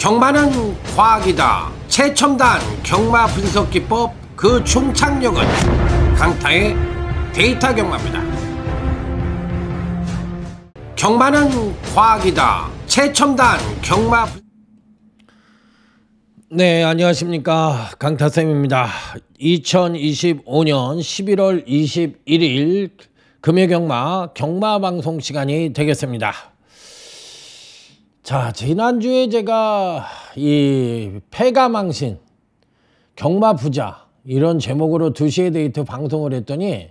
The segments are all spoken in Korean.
경마는 과학이다. 최첨단 경마 분석 기법 그 총착력은 강타의 데이터 경마입니다. 경마는 과학이다. 최첨단 경마. 네, 안녕하십니까, 강타쌤입니다. 2025년 11월 21일 금요경마 경마방송 시간이 되겠습니다. 자, 지난주에 제가 이 패가망신 경마부자 이런 제목으로 2시에 데이트 방송을 했더니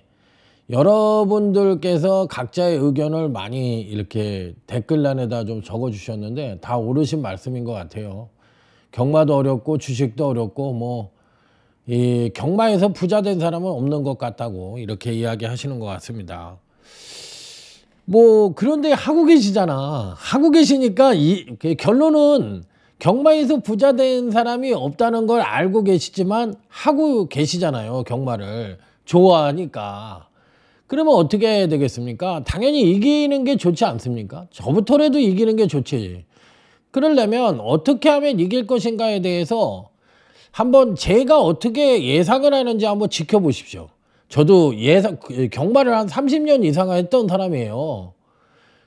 여러분들께서 각자의 의견을 많이 이렇게 댓글란에다 좀 적어 주셨는데 다 옳으신 말씀인 것 같아요. 경마도 어렵고 주식도 어렵고 이 경마에서 부자 된 사람은 없는 것 같다고 이렇게 이야기하시는 것 같습니다. 그런데 하고 계시잖아. 하고 계시니까 결론은 경마에서 부자 된 사람이 없다는 걸 알고 계시지만 하고 계시잖아요. 경마를 좋아하니까. 그러면 어떻게 해야 되겠습니까? 당연히 이기는 게 좋지 않습니까? 저부터라도 이기는 게 좋지. 그러려면 어떻게 하면 이길 것인가에 대해서 한번 제가 어떻게 예상을 하는지 한번 지켜보십시오. 저도 경마를 한 30년 이상 했던 사람이에요.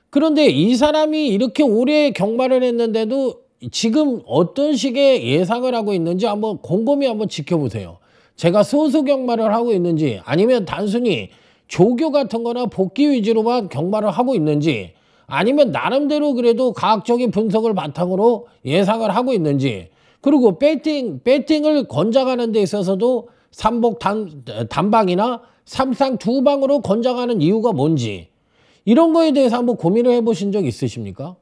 그런데 이 사람이 이렇게 오래 경마를 했는데도 지금 어떤 식의 예상을 하고 있는지 한번 곰곰이 한번 지켜보세요. 제가 소수 경마를 하고 있는지 아니면 단순히 조교 같은 거나 복귀 위주로만 경마를 하고 있는지 아니면 나름대로 그래도 과학적인 분석을 바탕으로 예상을 하고 있는지, 그리고 배팅을 권장하는 데 있어서도 삼복 단방이나 삼상 두방으로 권장하는 이유가 뭔지 이런 거에 대해서 한번 고민을 해보신 적 있으십니까?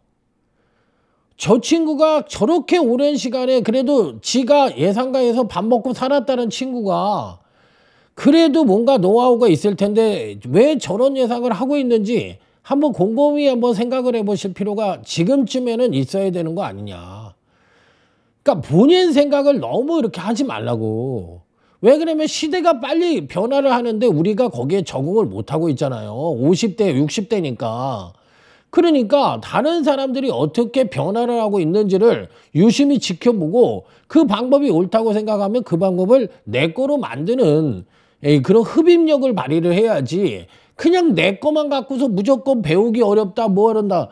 저 친구가 저렇게 오랜 시간에 그래도 지가 예상가에서 밥 먹고 살았다는 친구가 그래도 뭔가 노하우가 있을 텐데 왜 저런 예상을 하고 있는지 한번 곰곰이 한번 생각을 해보실 필요가 지금쯤에는 있어야 되는 거 아니냐. 그러니까 본인 생각을 너무 이렇게 하지 말라고. 왜 그러면 시대가 빨리 변화를 하는데 우리가 거기에 적응을 못하고 있잖아요. 50대, 60대니까. 그러니까 다른 사람들이 어떻게 변화를 하고 있는지를 유심히 지켜보고 그 방법이 옳다고 생각하면 그 방법을 내 거로 만드는 그런 흡입력을 발휘를 해야지, 그냥 내 거만 갖고서 무조건 배우기 어렵다 뭐한다.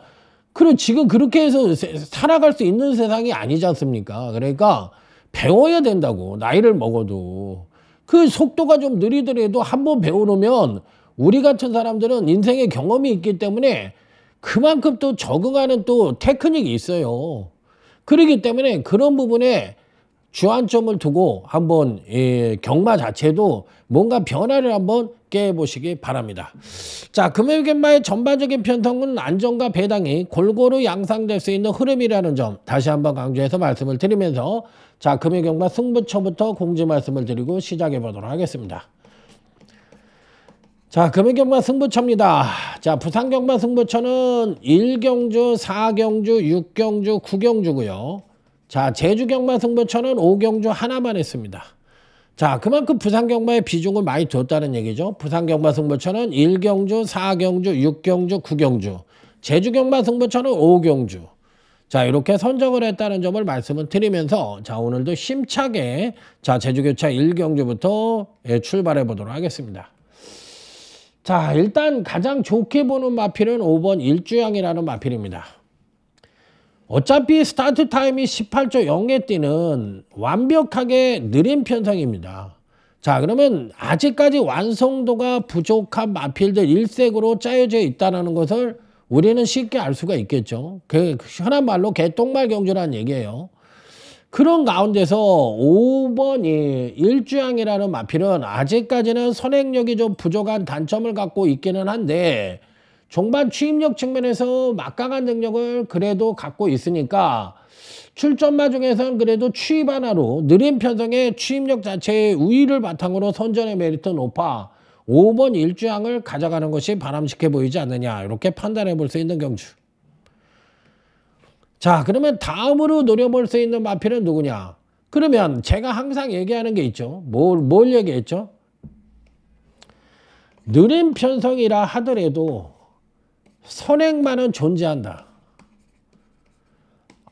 그리고 지금 그렇게 해서 살아갈 수 있는 세상이 아니지 않습니까? 그러니까 배워야 된다고. 나이를 먹어도 그 속도가 좀 느리더라도 한번 배워놓으면 우리 같은 사람들은 인생의 경험이 있기 때문에 그만큼 또 적응하는 또 테크닉이 있어요. 그렇기 때문에 그런 부분에 주안점을 두고 한번 경마 자체도 뭔가 변화를 한번 깨보시기 바랍니다. 자, 금요일 경마의 전반적인 편성은 안정과 배당이 골고루 양상될 수 있는 흐름이라는 점 다시 한번 강조해서 말씀을 드리면서, 자, 금요일 경마 승부처부터 공지 말씀을 드리고 시작해 보도록 하겠습니다. 자, 금요일 경마 승부처입니다. 자, 부산 경마 승부처는 1경주, 4경주, 6경주, 9경주고요. 자, 제주 경마 승부처는 5경주 하나만 했습니다. 자, 그만큼 부산 경마의 비중을 많이 뒀다는 얘기죠. 부산 경마 승부처는 1경주, 4경주, 6경주, 9경주. 제주 경마 승부처는 5경주. 자, 이렇게 선정을 했다는 점을 말씀을 드리면서, 자, 오늘도 힘차게, 자, 제주교차 1경주부터 출발해 보도록 하겠습니다. 자, 일단 가장 좋게 보는 마필은 5번 일주양이라는 마필입니다. 어차피 스타트 타임이 18조 0에 뛰는 완벽하게 느린 편성입니다. 자, 그러면 아직까지 완성도가 부족한 마필들 일색으로 짜여져 있다는 것을 우리는 쉽게 알 수가 있겠죠. 그 흔한 말로 개똥말 경주라는 얘기예요. 그런 가운데서 5번 일주양이라는 마필은 아직까지는 선행력이 좀 부족한 단점을 갖고 있기는 한데 종반 추임력 측면에서 막강한 능력을 그래도 갖고 있으니까 출전마 중에서는 그래도 추입 하나로 느린 편성의 추임력 자체의 우위를 바탕으로 선전의 메리트 높아 5번 일주양을 가져가는 것이 바람직해 보이지 않느냐, 이렇게 판단해 볼 수 있는 경주. 자, 그러면 다음으로 노려볼 수 있는 마필은 누구냐? 그러면 제가 항상 얘기하는 게 있죠. 뭘 얘기했죠? 느린 편성이라 하더라도 선행만은 존재한다.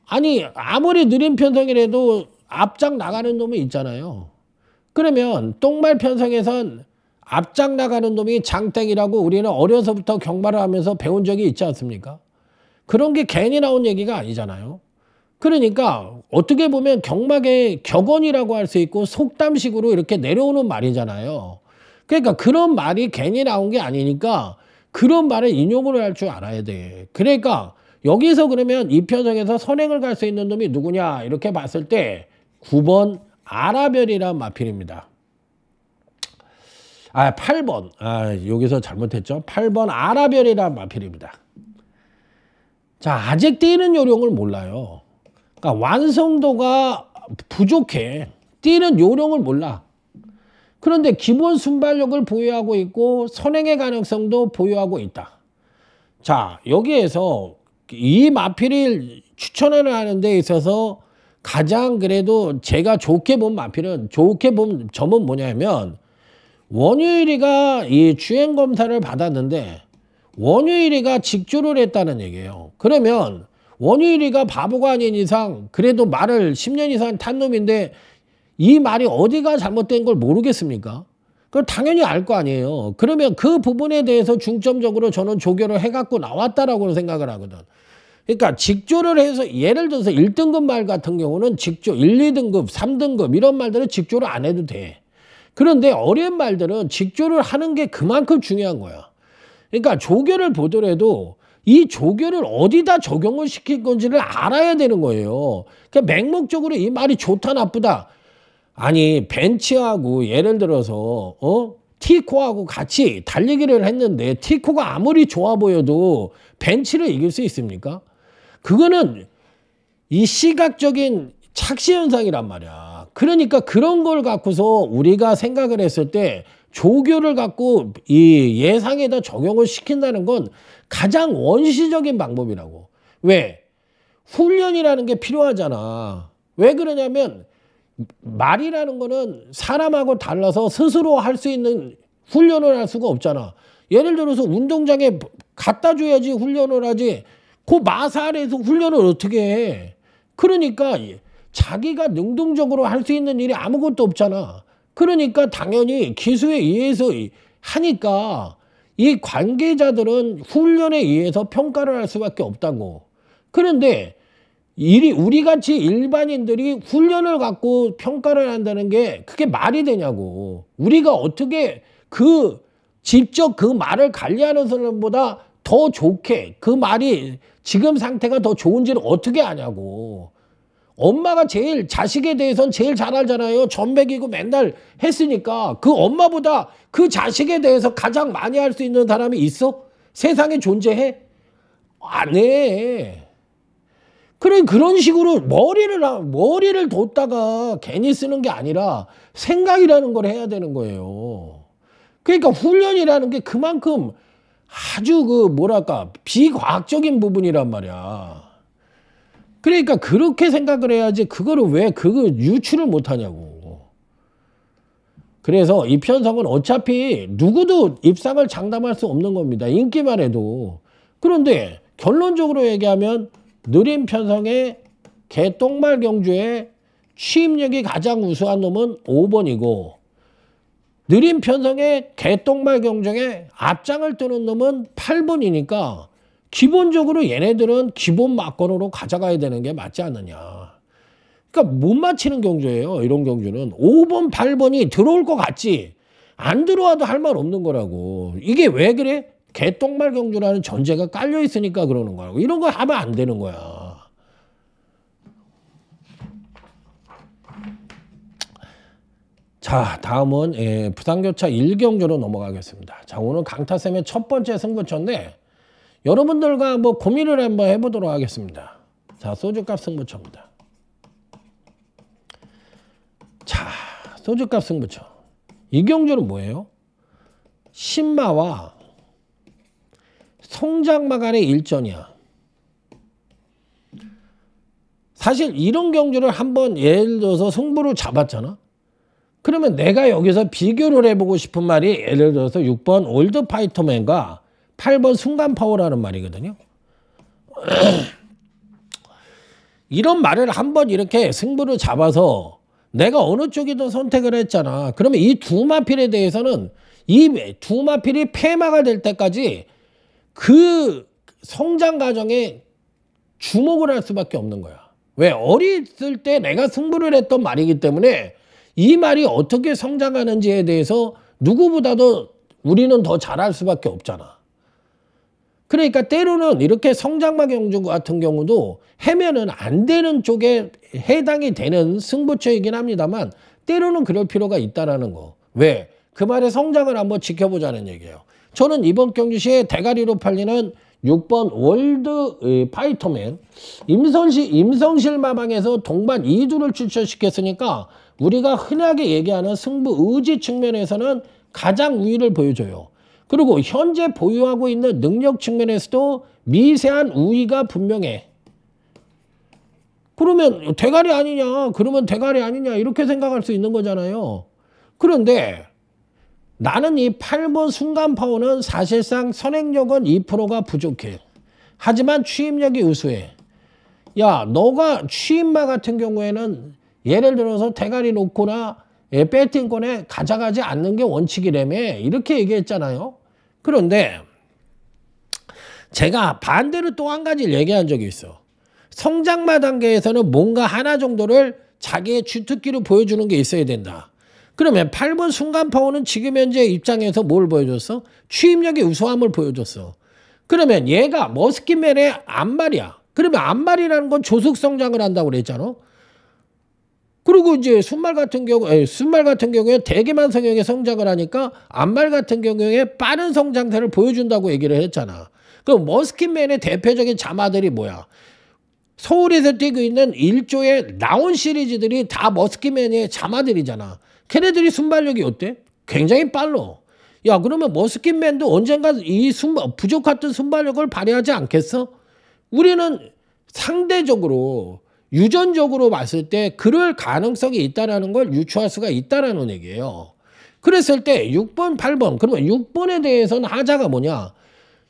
아니 아무리 느린 편성이라도 앞장 나가는 놈이 있잖아요. 그러면 똥말 편성에선 앞장 나가는 놈이 장땡이라고 우리는 어려서부터 경마를 하면서 배운 적이 있지 않습니까? 그런 게 괜히 나온 얘기가 아니잖아요. 그러니까 어떻게 보면 경마의 격언이라고 할 수 있고 속담식으로 이렇게 내려오는 말이잖아요. 그러니까 그런 말이 괜히 나온 게 아니니까 그런 말을 인용을 할 줄 알아야 돼. 그러니까 여기서 그러면 이 편성에서 선행을 갈 수 있는 놈이 누구냐 이렇게 봤을 때 9번 아라별이란 마필입니다. 8번. 여기서 잘못했죠. 8번 아라별이란 마필입니다. 자, 아직 뛰는 요령을 몰라요. 그러니까 완성도가 부족해. 뛰는 요령을 몰라. 그런데 기본 순발력을 보유하고 있고 선행의 가능성도 보유하고 있다. 자, 여기에서 이 마필을 추천을 하는 데 있어서 가장 그래도 제가 좋게 본 마필은 좋게 본 점은 뭐냐면 원유일이가 이 주행 검사를 받았는데 원유일이가 직조를 했다는 얘기예요. 그러면 원유일이가 바보가 아닌 이상 그래도 말을 10년 이상 탄 놈인데 이 말이 어디가 잘못된 걸 모르겠습니까? 그걸 당연히 알 거 아니에요. 그러면 그 부분에 대해서 중점적으로 저는 조교를 해갖고 나왔다라고 생각을 하거든. 그러니까 직조를 해서 예를 들어서 1등급 말 같은 경우는 직조 1, 2등급, 3등급 이런 말들은 직조를 안 해도 돼. 그런데 어려운 말들은 직조를 하는 게 그만큼 중요한 거야. 그러니까 조교를 보더라도 이 조교를 어디다 적용을 시킬 건지를 알아야 되는 거예요. 그러니까 맹목적으로 이 말이 좋다 나쁘다. 아니 벤츠하고 예를 들어서 티코하고 같이 달리기를 했는데 티코가 아무리 좋아 보여도 벤츠를 이길 수 있습니까? 그거는 이 시각적인 착시 현상이란 말이야. 그러니까 그런 걸 갖고서 우리가 생각을 했을 때 조교를 갖고 이 예상에다 적용을 시킨다는 건 가장 원시적인 방법이라고. 왜? 훈련이라는 게 필요하잖아. 왜 그러냐면 말이라는 거는 사람하고 달라서 스스로 할 수 있는 훈련을 할 수가 없잖아. 예를 들어서 운동장에 갖다 줘야지 훈련을 하지. 그 마살에서 훈련을 어떻게 해. 그러니까 자기가 능동적으로 할 수 있는 일이 아무것도 없잖아. 그러니까 당연히 기수에 의해서 하니까 이 관계자들은 훈련에 의해서 평가를 할 수밖에 없다고. 그런데 우리같이 일반인들이 훈련을 갖고 평가를 한다는 게 그게 말이 되냐고. 우리가 어떻게 직접 그 말을 관리하는 사람보다 더 좋게 그 말이 지금 상태가 더 좋은지를 어떻게 아냐고. 엄마가 제일 자식에 대해서는 제일 잘 알잖아요. 전백이고 맨날 했으니까 그 엄마보다 그 자식에 대해서 가장 많이 할 수 있는 사람이 있어? 세상에 존재해? 안 해. 그런 식으로 머리를 뒀다가 괜히 쓰는 게 아니라 생각이라는 걸 해야 되는 거예요. 그러니까 훈련이라는 게 그만큼 아주 뭐랄까 비과학적인 부분이란 말이야. 그러니까 그렇게 생각을 해야지 그거를 왜 유추를 못하냐고. 그래서 이 편성은 어차피 누구도 입상을 장담할 수 없는 겁니다. 인기만 해도. 그런데 결론적으로 얘기하면 느린 편성의 개똥말 경주에 취입력이 가장 우수한 놈은 5번이고 느린 편성의 개똥말 경주에 앞장을 뜨는 놈은 8번이니까 기본적으로 얘네들은 기본 막건으로 가져가야 되는 게 맞지 않느냐. 그러니까 못 맞히는 경주예요. 이런 경주는 5번, 8번이 들어올 것 같지. 안 들어와도 할 말 없는 거라고. 이게 왜 그래? 개똥말 경주라는 전제가 깔려 있으니까 그러는 거라고. 이런 거 하면 안 되는 거야. 자, 다음은 부산교차 1경주로 넘어가겠습니다. 자, 오늘 강타쌤의 첫 번째 승부처인데 여러분들과 한번 고민을 한번 해보도록 하겠습니다. 자, 소주값 승부처입니다. 자, 소주값 승부처. 이 경주는 뭐예요? 신마와 송장마 간의 일전이야. 사실 이런 경주를 한번 예를 들어서 승부를 잡았잖아. 그러면 내가 여기서 비교를 해보고 싶은 말이 예를 들어서 6번 올드파이터맨과 8번 순간파워라는 말이거든요. 이런 말을 한번 이렇게 승부를 잡아서 내가 어느 쪽이든 선택을 했잖아. 그러면 이 두 마필에 대해서는 이 두 마필이 폐마가 될 때까지 그 성장 과정에 주목을 할 수밖에 없는 거야. 왜? 어렸을 때 내가 승부를 했던 말이기 때문에 이 말이 어떻게 성장하는지에 대해서 누구보다도 우리는 더 잘할 수밖에 없잖아. 그러니까 때로는 이렇게 성장마 경주 같은 경우도 해면은 안 되는 쪽에 해당이 되는 승부처이긴 합니다만 때로는 그럴 필요가 있다라는 거. 왜? 그 말의 성장을 한번 지켜보자는 얘기예요. 저는 이번 경주시에 대가리로 팔리는 6번 월드 파이터맨 임성실 마방에서 동반 2두를 출전시켰으니까 우리가 흔하게 얘기하는 승부 의지 측면에서는 가장 우위를 보여줘요. 그리고 현재 보유하고 있는 능력 측면에서도 미세한 우위가 분명해. 그러면 대가리 아니냐? 그러면 대가리 아니냐? 이렇게 생각할 수 있는 거잖아요. 그런데 나는 이 8번 순간파워는 사실상 선행력은 2%가 부족해. 하지만 취임력이 우수해. 야, 너가 취임마 같은 경우에는 예를 들어서 대가리 놓거나 배팅권에 가져가지 않는 게 원칙이라며 이렇게 얘기했잖아요. 그런데 제가 반대로 또 한 가지를 얘기한 적이 있어. 성장마 단계에서는 뭔가 하나 정도를 자기의 주특기로 보여주는 게 있어야 된다. 그러면 8번 순간파워는 지금 현재 입장에서 뭘 보여줬어? 취임력의 우수함을 보여줬어. 그러면 얘가 머스킷맨의 앞말이야. 그러면 앞말이라는 건 조속 성장을 한다고 그랬잖아. 그리고 이제 순말 같은 경우에 대기만 성형의 성장을 하니까 앞말 같은 경우에 빠른 성장세를 보여준다고 얘기를 했잖아. 그럼 머스킷맨의 대표적인 자마들이 뭐야? 서울에서 뛰고 있는 1조의 나온 시리즈들이 다 머스킷맨의 자마들이잖아. 걔네들이 순발력이 어때? 굉장히 빨라. 야, 그러면 머스킷맨도 언젠가 이 부족했던 순발력을 발휘하지 않겠어? 우리는 상대적으로 유전적으로 봤을 때 그럴 가능성이 있다는 걸 유추할 수가 있다는 얘기예요. 그랬을 때 6번, 8번 그러면 6번에 대해서는 하자가 뭐냐?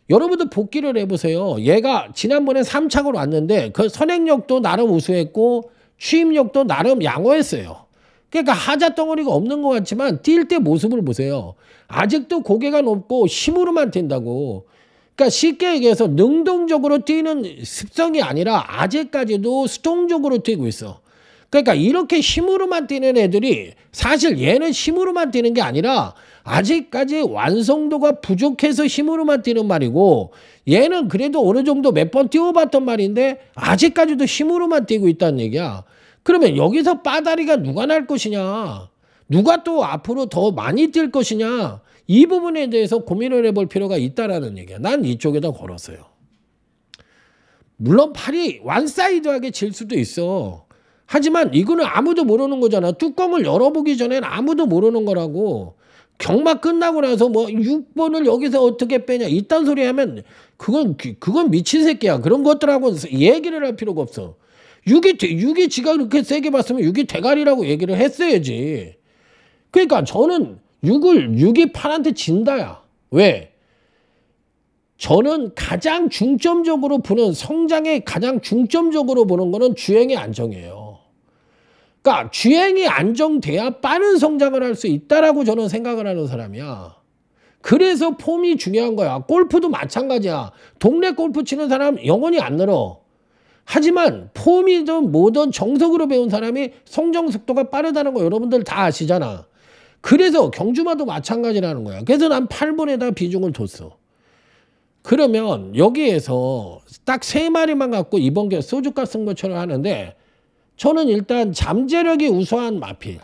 여러분들 복귀를 해보세요. 얘가 지난번에 3착으로 왔는데 그 선행력도 나름 우수했고 취임력도 나름 양호했어요. 그러니까 하자 덩어리가 없는 것 같지만 뛸 때 모습을 보세요. 아직도 고개가 높고 힘으로만 뛴다고. 그러니까 쉽게 얘기해서 능동적으로 뛰는 습성이 아니라 아직까지도 수동적으로 뛰고 있어. 그러니까 이렇게 힘으로만 뛰는 애들이 사실 얘는 힘으로만 뛰는 게 아니라 아직까지 완성도가 부족해서 힘으로만 뛰는 말이고 얘는 그래도 어느 정도 몇 번 뛰어봤던 말인데 아직까지도 힘으로만 뛰고 있다는 얘기야. 그러면 여기서 빠다리가 누가 날 것이냐? 누가 또 앞으로 더 많이 뛸 것이냐? 이 부분에 대해서 고민을 해볼 필요가 있다라는 얘기야. 난 이쪽에다 걸었어요. 물론 팔이 완사이드하게 질 수도 있어. 하지만 이거는 아무도 모르는 거잖아. 뚜껑을 열어보기 전엔 아무도 모르는 거라고. 경마 끝나고 나서 뭐 6번을 여기서 어떻게 빼냐 이딴 소리 하면 그건 미친 새끼야. 그런 것들하고 얘기를 할 필요가 없어. 6이 지가 그렇게 세게 봤으면 6이 대가리라고 얘기를 했어야지. 그러니까 저는 6이 팔한테 진다야. 왜? 저는 가장 중점적으로 보는 성장에 가장 중점적으로 보는 거는 주행의 안정이에요. 그러니까 주행이 안정돼야 빠른 성장을 할 수 있다라고 저는 생각을 하는 사람이야. 그래서 폼이 중요한 거야. 골프도 마찬가지야. 동네 골프 치는 사람 영원히 안 늘어. 하지만 폼이든 뭐든 정석으로 배운 사람이 성장 속도가 빠르다는 거 여러분들 다 아시잖아. 그래서 경주마도 마찬가지라는 거야. 그래서 난 8번에다 비중을 뒀어. 그러면 여기에서 딱 3마리만 갖고 이번 게 소주값 승부처럼 하는데 저는 일단 잠재력이 우수한 마필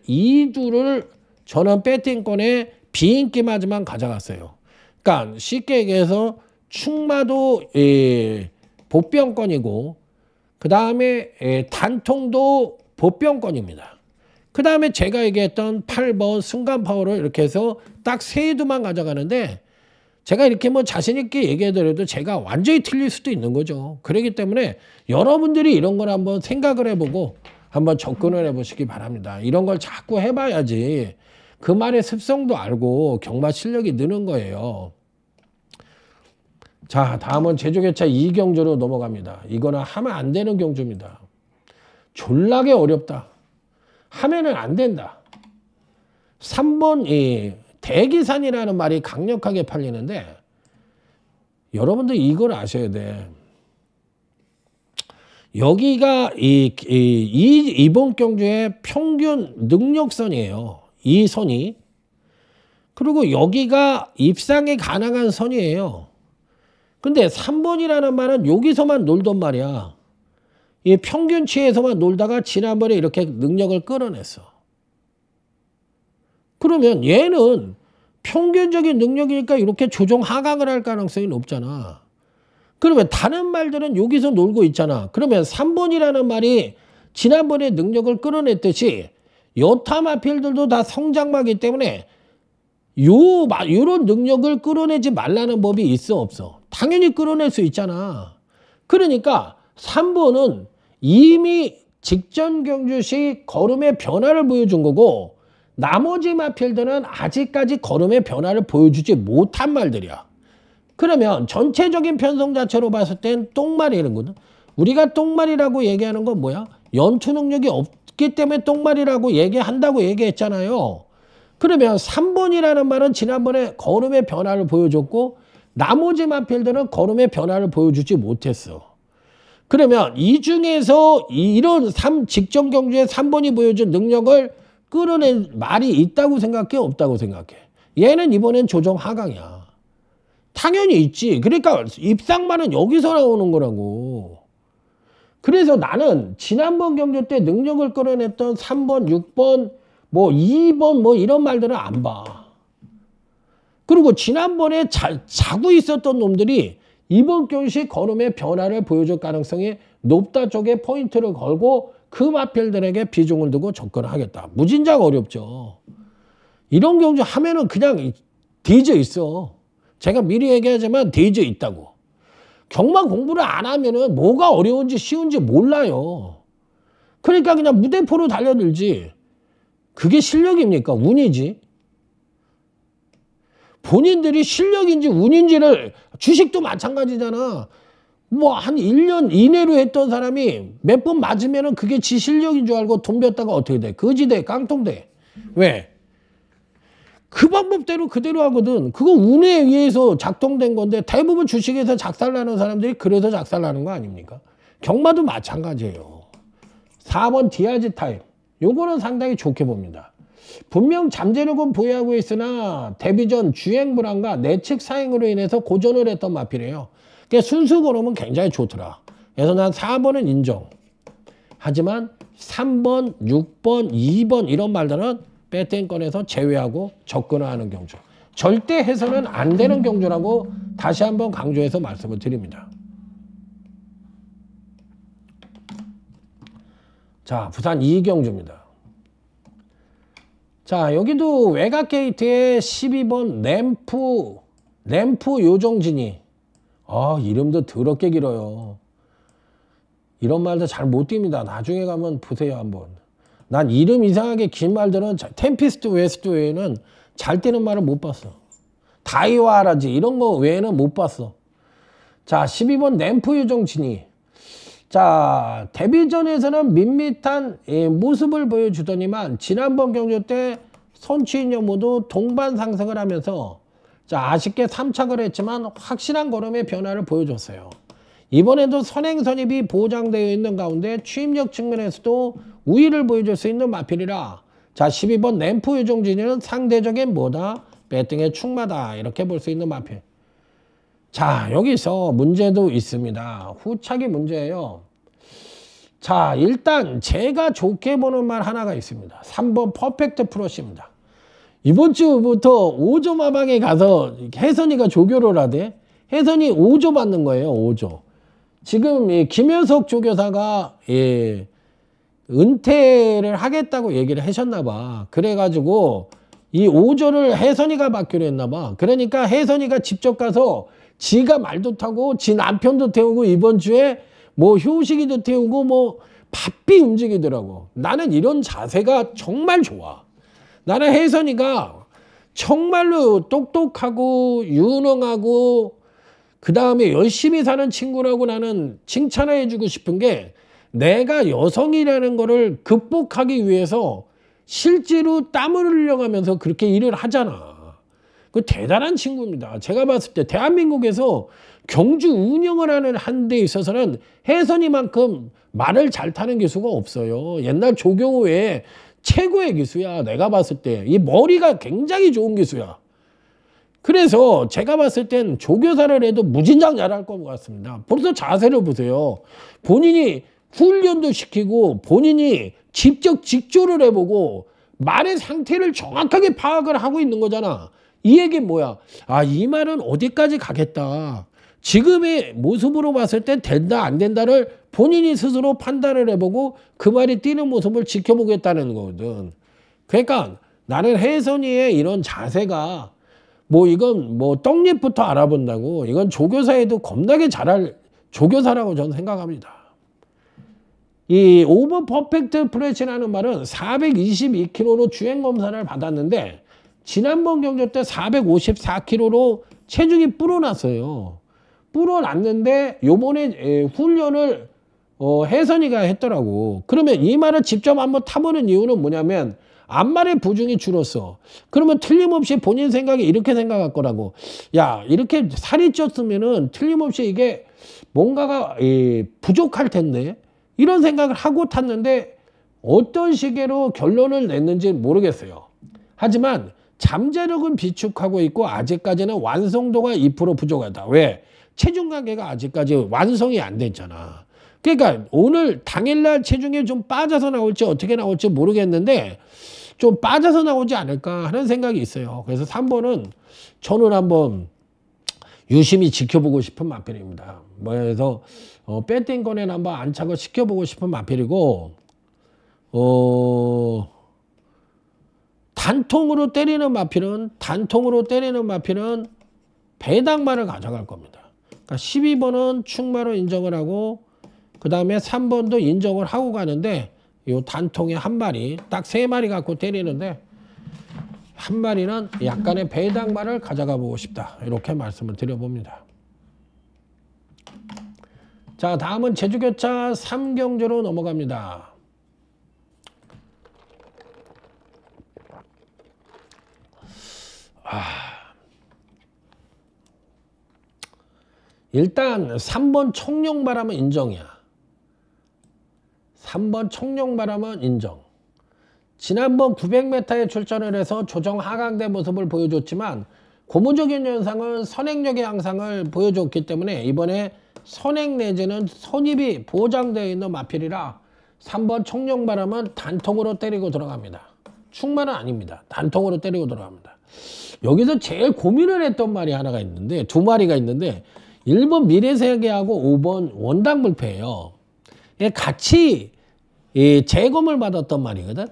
2두를 저는 배팅권에 비인기마저만 가져갔어요. 그러니까 쉽게 얘기해서 충마도 보병권이고 그 다음에 단통도 보병권입니다. 그 다음에 제가 얘기했던 8번 순간파워를 이렇게 해서 딱 3두만 가져가는데 제가 이렇게 뭐 자신있게 얘기해드려도 제가 완전히 틀릴 수도 있는 거죠. 그렇기 때문에 여러분들이 이런 걸 한번 생각을 해보고 한번 접근을 해보시기 바랍니다. 이런 걸 자꾸 해봐야지 그 말의 습성도 알고 경마 실력이 느는 거예요. 자, 다음은 제조개차 2경주로 넘어갑니다. 이거는 하면 안 되는 경주입니다. 졸라게 어렵다. 하면은 안 된다. 3번 이 대기산이라는 말이 강력하게 팔리는데 여러분들 이걸 아셔야 돼. 여기가 이번 경주의 평균 능력선이에요. 이 선이. 그리고 여기가 입상이 가능한 선이에요. 근데 3번이라는 말은 여기서만 놀던 말이야. 이 평균치에서만 놀다가 지난번에 이렇게 능력을 끌어냈어. 그러면 얘는 평균적인 능력이니까 이렇게 조정 하강을 할 가능성이 높잖아. 그러면 다른 말들은 여기서 놀고 있잖아. 그러면 3번이라는 말이 지난번에 능력을 끌어냈듯이 여타 마필들도 다 성장마기 때문에 요런 능력을 끌어내지 말라는 법이 있어 없어? 당연히 끌어낼 수 있잖아. 그러니까 3번은 이미 직전 경주 시 걸음의 변화를 보여준 거고 나머지 마필들은 아직까지 걸음의 변화를 보여주지 못한 말들이야. 그러면 전체적인 편성 자체로 봤을 땐 똥말이거든. 우리가 똥말이라고 얘기하는 건 뭐야? 연투 능력이 없기 때문에 똥말이라고 얘기한다고 얘기했잖아요. 그러면 3번이라는 말은 지난번에 걸음의 변화를 보여줬고 나머지 마필들은 걸음의 변화를 보여주지 못했어. 그러면 이 중에서 이런 직전 경주에 3번이 보여준 능력을 끌어낸 말이 있다고 생각해? 없다고 생각해? 얘는 이번엔 조정 하강이야. 당연히 있지. 그러니까 입상말은 여기서 나오는 거라고. 그래서 나는 지난번 경주 때 능력을 끌어냈던 3번, 6번, 뭐 2번 뭐 이런 말들은 안 봐. 그리고 지난번에 자고 있었던 놈들이 이번 경시 걸음의 변화를 보여줄 가능성이 높다 쪽에 포인트를 걸고 그 마필들에게 비중을 두고 접근을 하겠다. 무진장 어렵죠. 이런 경주 하면은 그냥 뒤져 있어. 제가 미리 얘기하지만 뒤져 있다고. 경마 공부를 안 하면은 뭐가 어려운지 쉬운지 몰라요. 그러니까 그냥 무대포로 달려들지. 그게 실력입니까? 운이지. 본인들이 실력인지 운인지를 주식도 마찬가지잖아. 뭐 한 1년 이내로 했던 사람이 몇 번 맞으면은 그게 지 실력인 줄 알고 돈 뱉다가 어떻게 돼? 거지돼, 깡통돼. 왜? 그 방법대로 그대로 하거든. 그거 운에 의해서 작동된 건데 대부분 주식에서 작살나는 사람들이 그래서 작살나는 거 아닙니까? 경마도 마찬가지예요. 4번 디아즈 타임. 요거는 상당히 좋게 봅니다. 분명 잠재력은 보유하고 있으나 데뷔 전 주행 불안과 내측 사행으로 인해서 고전을 했던 마필이에요. 그러니까 순수 걸으면 굉장히 좋더라. 그래서 난 4번은 인정. 하지만 3번, 6번, 2번 이런 말들은 배팅권에서 제외하고 접근을 하는 경주. 절대 해서는 안 되는 경주라고 다시 한번 강조해서 말씀을 드립니다. 자, 부산 2경주입니다. 자, 여기도 외곽 게이트에 12번 램프 요정진이. 이름도 더럽게 길어요. 이런 말도 잘 못 띄웁니다. 나중에 가면 보세요 한번. 난 이름 이상하게 긴 말들은 템피스트 웨스트 외에는 잘 띄는 말을 못 봤어. 다이와라지 이런 거 외에는 못 봤어. 자, 12번 램프 요정진이. 자, 데뷔전에서는 밋밋한 모습을 보여주더니만 지난번 경주 때 손치인 여모도 동반 상승을 하면서 자, 아쉽게 3착을 했지만 확실한 걸음의 변화를 보여줬어요. 이번에도 선행 선입이 보장되어 있는 가운데 추임력 측면에서도 우위를 보여줄 수 있는 마필이라 자, 12번 램프 요정진이는 상대적인 뭐다? 배팅의 축마다 이렇게 볼 수 있는 마필. 자, 여기서 문제도 있습니다. 후착이 문제예요. 자, 일단 제가 좋게 보는 말 하나가 있습니다. 3번 퍼펙트 프로시입니다. 이번 주부터 5조 마방에 가서 혜선이가 조교를 하대. 혜선이 5조 받는 거예요. 5조. 지금 이 김현석 조교사가 은퇴를 하겠다고 얘기를 하셨나 봐. 그래가지고 이 5조를 혜선이가 받기로 했나 봐. 그러니까 혜선이가 직접 가서 지가 말도 타고 지 남편도 태우고 이번 주에 뭐 효식이도 태우고 뭐 바삐 움직이더라고. 나는 이런 자세가 정말 좋아. 나는 혜선이가 정말로 똑똑하고 유능하고 그 다음에 열심히 사는 친구라고 나는 칭찬해주고 싶은 게 내가 여성이라는 거를 극복하기 위해서 실제로 땀을 흘려가면서 그렇게 일을 하잖아. 그 대단한 친구입니다. 제가 봤을 때 대한민국에서 경주 운영을 하는 한 데 있어서는 혜선이만큼 말을 잘 타는 기수가 없어요. 옛날 조경호 외에 최고의 기수야. 내가 봤을 때. 이 머리가 굉장히 좋은 기수야. 그래서 제가 봤을 땐 조교사를 해도 무진장 잘할 것 같습니다. 벌써 자세를 보세요. 본인이 훈련도 시키고 본인이 직접 직조를 해보고 말의 상태를 정확하게 파악을 하고 있는 거잖아. 이 얘기는 뭐야? 아, 이 말은 어디까지 가겠다. 지금의 모습으로 봤을 때 된다 안 된다를 본인이 스스로 판단을 해보고 그 말이 뛰는 모습을 지켜보겠다는 거거든. 그러니까 나는 혜선이의 이런 자세가 뭐 이건 뭐 떡잎부터 알아본다고 이건 조교사에도 겁나게 잘할 조교사라고 저는 생각합니다. 이 오버 퍼펙트 프레시라는 말은 422kg로 주행검사를 받았는데 지난번 경주 때 454kg로 체중이 불어났어요. 불어났는데 요번에 훈련을 혜선이가 했더라고. 그러면 이 말을 직접 한번 타보는 이유는 뭐냐면 앞말의 부중이 줄었어. 그러면 틀림없이 본인 생각이 이렇게 생각할 거라고. 야, 이렇게 살이 쪘으면은 틀림없이 이게 뭔가가 부족할 텐데 이런 생각을 하고 탔는데 어떤 식으로 결론을 냈는지 모르겠어요. 하지만 잠재력은 비축하고 있고 아직까지는 완성도가 2% 부족하다. 왜? 체중 관계가 아직까지 완성이 안 됐잖아. 그러니까 오늘 당일날 체중이 좀 빠져서 나올지 어떻게 나올지 모르겠는데 좀 빠져서 나오지 않을까 하는 생각이 있어요. 그래서 3번은 저는 한번 유심히 지켜보고 싶은 마필입니다. 그래서 배팅권에는 한번 안착을 시켜보고 싶은 마필이고 단통으로 때리는 마필은 배당마를 가져갈 겁니다. 그러니까 12번은 충마로 인정을 하고 그 다음에 3번도 인정을 하고 가는데 요 단통에 한 마리 딱 3마리 갖고 때리는데 한 마리는 약간의 배당마를 가져가 보고 싶다. 이렇게 말씀을 드려봅니다. 자, 다음은 제주교차 3경주로 넘어갑니다. 일단 3번 청룡바람은 인정이야. 3번 청룡바람은 인정. 지난번 900m에 출전을 해서 조정 하강대 모습을 보여줬지만 고무적인 현상은 선행력의 양상을 보여줬기 때문에 이번에 선행 내지는 선입이 보장되어 있는 마필이라 3번 청룡바람은 단통으로 때리고 들어갑니다. 충만은 아닙니다. 단통으로 때리고 들어갑니다. 여기서 제일 고민을 했던 말이 하나가 있는데 두 마리가 있는데 1번 미래세계하고 5번 원당불패예요. 같이 재검을 받았던 말이거든.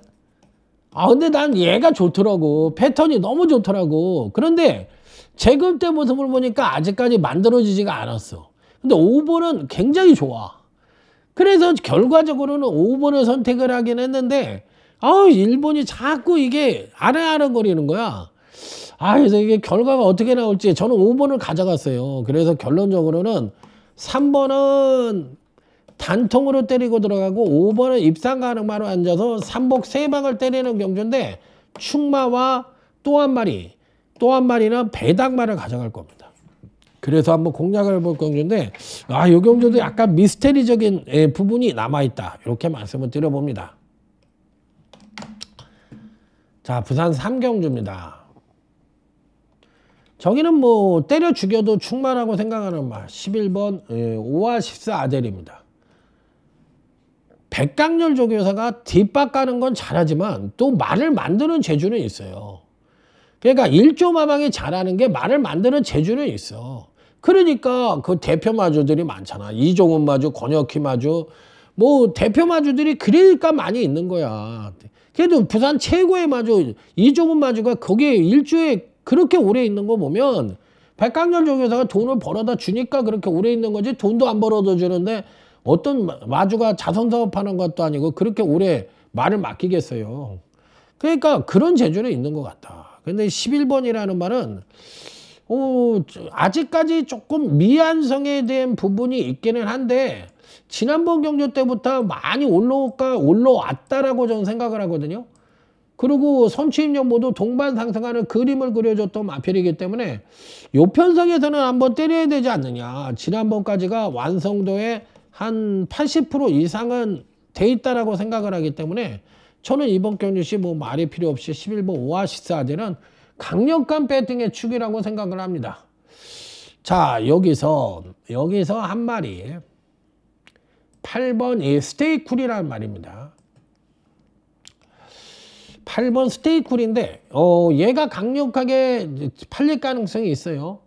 근데 난 얘가 좋더라고. 패턴이 너무 좋더라고. 그런데 재검 때 모습을 보니까 아직까지 만들어지지가 않았어. 근데 5번은 굉장히 좋아. 그래서 결과적으로는 5번을 선택을 하긴 했는데 1번이 자꾸 이게 아랑아랑거리는 거야. 그래서 이게 결과가 어떻게 나올지 저는 5번을 가져갔어요. 그래서 결론적으로는 3번은 단통으로 때리고 들어가고 5번은 입상 가능마로 앉아서 3복 3방을 때리는 경주인데 충마와 또 한 마리는 배당마를 가져갈 겁니다. 그래서 한번 공략을 해볼 경주인데 이 경주도 약간 미스테리적인 부분이 남아있다. 이렇게 말씀을 드려봅니다. 자, 부산 3경주입니다. 저기는 뭐 때려 죽여도 충만하고 생각하는 말 11번 5와 14 아델입니다. 백강렬 조교사가 뒷박 가는 건 잘하지만 또 말을 만드는 재주는 있어요. 그러니까 일조마망이 잘하는 게 말을 만드는 재주는 있어. 그러니까 그 대표 마주들이 많잖아. 이종훈 마주, 권혁희 마주 뭐 대표 마주들이 그러니까 많이 있는 거야. 그래도 부산 최고의 마주 이종훈 마주가 거기에 일주에 그렇게 오래 있는 거 보면 백강렬 조교사가 돈을 벌어다 주니까 그렇게 오래 있는 거지 돈도 안 벌어다 주는데 어떤 마주가 자선사업하는 것도 아니고 그렇게 오래 말을 맡기겠어요. 그러니까 그런 재주는 있는 것 같다. 근데 11번이라는 말은 아직까지 조금 미완성에 대한 부분이 있기는 한데 지난번 경주 때부터 많이 올라왔다라고 저는 생각을 하거든요. 그리고 선취입력 모두 동반 상승하는 그림을 그려줬던 마필이기 때문에 요 편성에서는 한번 때려야 되지 않느냐. 지난번까지가 완성도의 한 80% 이상은 돼 있다라고 생각을 하기 때문에 저는 이번 경주시 뭐 말이 필요 없이 11번 오아시스 아재는 강력한 배팅의 축이라고 생각을 합니다. 자, 여기서 한 마리 8번 이 스테이쿨이라는 말입니다. 8번 스테이쿨인데 얘가 강력하게 팔릴 가능성이 있어요.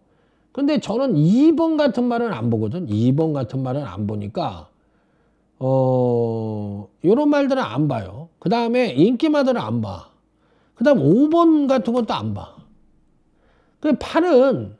근데 저는 2번 같은 말은 안 보거든. 2번 같은 말은 안 보니까 요런 말들은 안 봐요. 그 다음에 인기마들은 안 봐. 그 다음 5번 같은 것도 안 봐. 그 8은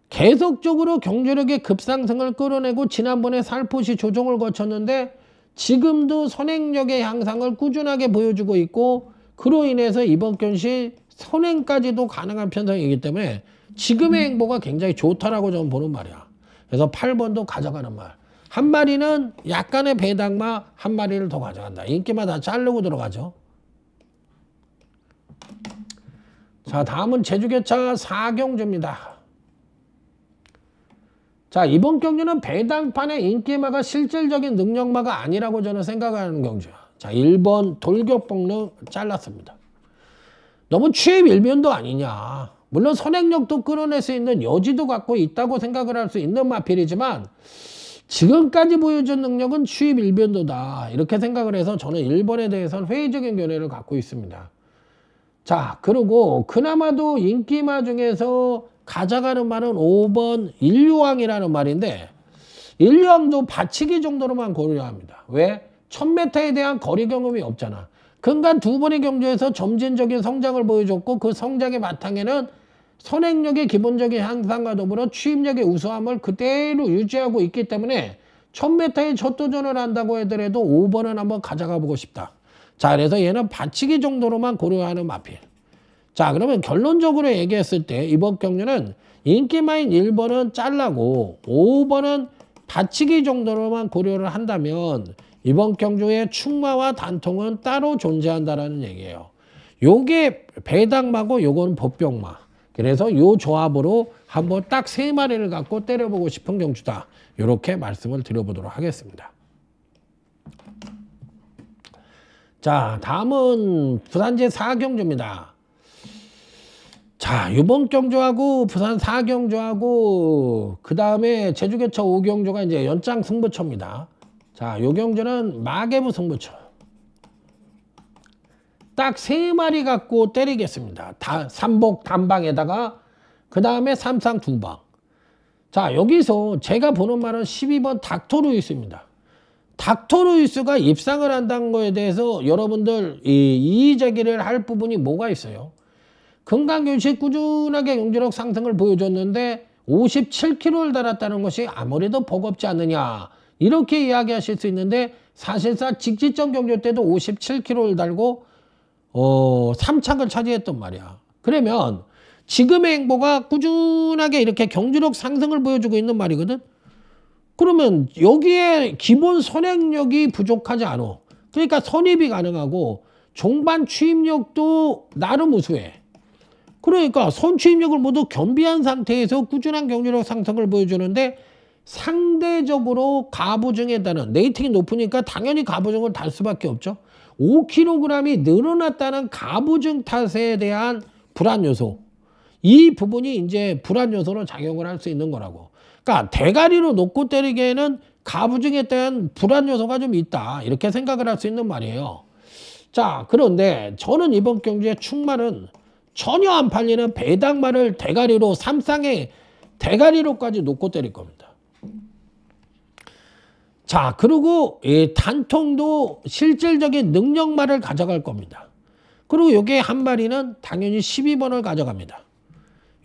계속적으로 경주력의 급상승을 끌어내고 지난번에 살포시 조정을 거쳤는데 지금도 선행력의 향상을 꾸준하게 보여주고 있고 그로 인해서 이번 경시 선행까지도 가능한 편성이기 때문에 지금의 행보가 굉장히 좋다라고 저는 보는 말이야. 그래서 8번도 가져가는 말. 한 마리는 약간의 배당마 한 마리를 더 가져간다. 인기마 다 자르고 들어가죠. 자, 다음은 제주개차 4경주입니다. 자, 이번 경주는 배당판의 인기마가 실질적인 능력마가 아니라고 저는 생각하는 경주야. 자, 1번 돌격복능 잘랐습니다. 너무 취입 일변도 아니냐. 물론 선행력도 끌어낼 수 있는 여지도 갖고 있다고 생각을 할 수 있는 마필이지만 지금까지 보여준 능력은 취입 일변도다. 이렇게 생각을 해서 저는 1번에 대해서는 회의적인 견해를 갖고 있습니다. 자, 그리고 그나마도 인기마 중에서 가져가는 말은 5번 인류왕이라는 말인데 인류왕도 받치기 정도로만 고려합니다. 왜? 1000m에 대한 거리 경험이 없잖아. 근간 두 번의 경주에서 점진적인 성장을 보여줬고 그 성장의 바탕에는 선행력의 기본적인 향상과 더불어 취입력의 우수함을 그대로 유지하고 있기 때문에 1000m에 첫 도전을 한다고 하더라도 5번은 한번 가져가 보고 싶다. 자, 그래서 얘는 받치기 정도로만 고려하는 마필. 자, 그러면 결론적으로 얘기했을 때 이번 경주는 인기마인 1번은 잘라고 5번은 받치기 정도로만 고려를 한다면 이번 경주의 충마와 단통은 따로 존재한다라는 얘기예요. 요게 배당마고 요거는 법병마. 그래서 요 조합으로 한번 딱 3마리를 갖고 때려보고 싶은 경주다. 이렇게 말씀을 드려보도록 하겠습니다. 자, 다음은 부산제 4경주입니다. 자, 이번 경주하고 부산 4경주하고 그 다음에 제주개차 5경주가 이제 연장 승부처입니다. 자, 요 경주는 마개부 승부처. 딱 3마리 갖고 때리겠습니다. 삼복 단방에다가 그 다음에 삼상 2방. 자, 여기서 제가 보는 말은 12번 닥터루이스입니다. 닥터루이스가 입상을 한다는 거에 대해서 여러분들 이의제기를 할 부분이 뭐가 있어요? 금강경시 꾸준하게 경주력 상승을 보여줬는데 57kg를 달았다는 것이 아무래도 버겁지 않느냐 이렇게 이야기하실 수 있는데 사실상 직지점 경주 때도 57kg를 달고 3착을 차지했단 말이야. 그러면 지금의 행보가 꾸준하게 이렇게 경주력 상승을 보여주고 있는 말이거든. 그러면 여기에 기본 선행력이 부족하지 않아. 그러니까 선입이 가능하고 종반 취입력도 나름 우수해. 그러니까 선취입력을 모두 겸비한 상태에서 꾸준한 경주력 상승을 보여주는데 상대적으로 가부증에 따른 레이팅이 높으니까 당연히 가부증을 달 수밖에 없죠. 5kg이 늘어났다는 가부증 탓에 대한 불안 요소. 이 부분이 이제 불안 요소로 작용을 할 수 있는 거라고. 그러니까 대가리로 놓고 때리기에는 가부증에 대한 불안 요소가 좀 있다. 이렇게 생각을 할 수 있는 말이에요. 자, 그런데 저는 이번 경주의 충마는 전혀 안 팔리는 배당마를 대가리로 삼상의 대가리로까지 놓고 때릴 겁니다. 자, 그리고 이 단통도 실질적인 능력마를 가져갈 겁니다. 그리고 요게 한 마리는 당연히 12번을 가져갑니다.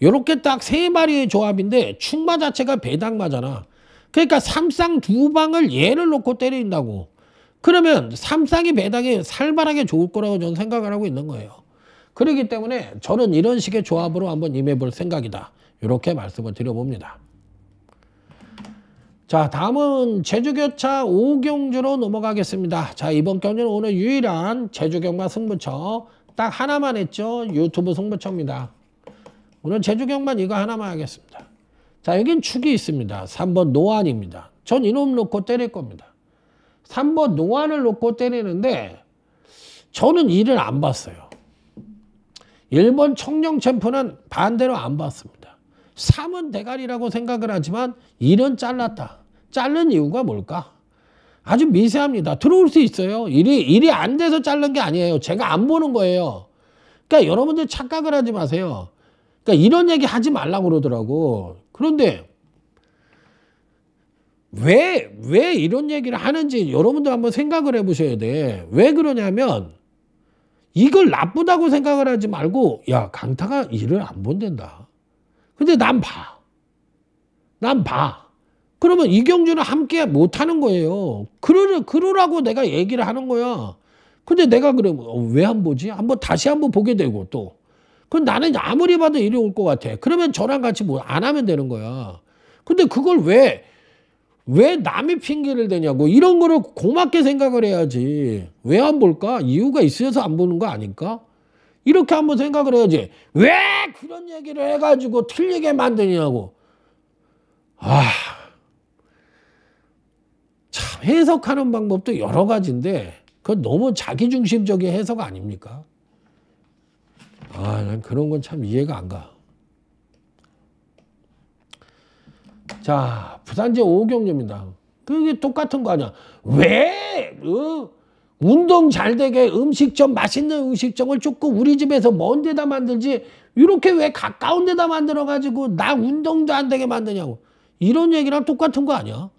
요렇게 딱 3마리의 조합인데 충마 자체가 배당마잖아. 그러니까 삼상 2방을 얘를 놓고 때린다고. 그러면 삼상이 배당이 살벌하게 좋을 거라고 저는 생각을 하고 있는 거예요. 그렇기 때문에 저는 이런 식의 조합으로 한번 임해볼 생각이다. 이렇게 말씀을 드려봅니다. 자, 다음은 제주교차 5경주로 넘어가겠습니다. 자, 이번 경주는 오늘 유일한 제주경마 승부처 딱 하나만 했죠. 유튜브 승부처입니다. 오늘 제주경만 이거 하나만 하겠습니다. 자, 여긴 축이 있습니다. 3번 노안입니다. 전 이놈 놓고 때릴 겁니다. 3번 노안을 놓고 때리는데 저는 이를 안 봤어요. 1번 청령 챔프는 반대로 안 봤습니다. 3은 대가리라고 생각을 하지만 1은 잘랐다. 자른 이유가 뭘까? 아주 미세합니다. 들어올 수 있어요. 일이 안 돼서 자른 게 아니에요. 제가 안 보는 거예요. 그러니까 여러분들 착각을 하지 마세요. 그러니까 이런 얘기 하지 말라고 그러더라고. 그런데 왜 이런 얘기를 하는지 여러분들 한번 생각을 해보셔야 돼. 왜 그러냐면 이걸 나쁘다고 생각을 하지 말고 야, 강타가 일을 안 본댄다. 근데 난 봐. 그러면 이경주는 함께 못하는 거예요. 그러라고 내가 얘기를 하는 거야. 근데 내가 그러면 왜 안 보지? 다시 한번 보게 되고 또. 그럼 나는 아무리 봐도 이리 올 것 같아. 그러면 저랑 같이 뭐 안 하면 되는 거야. 근데 그걸 왜 남이 핑계를 대냐고. 이런 거를 고맙게 생각을 해야지. 왜 안 볼까? 이유가 있어서 안 보는 거 아닐까? 이렇게 한번 생각을 해야지. 왜 그런 얘기를 해가지고 틀리게 만드냐고. 참 해석하는 방법도 여러 가지인데 그건 너무 자기중심적인 해석 아닙니까? 난 그런 건 참 이해가 안 가. 자, 부산제 5경주입니다. 그게 똑같은 거 아니야. 왜 운동 잘 되게 음식점, 맛있는 음식점을 조금 우리 집에서 먼 데다 만들지 이렇게 왜 가까운 데다 만들어가지고 나 운동도 안 되게 만드냐고. 이런 얘기랑 똑같은 거 아니야?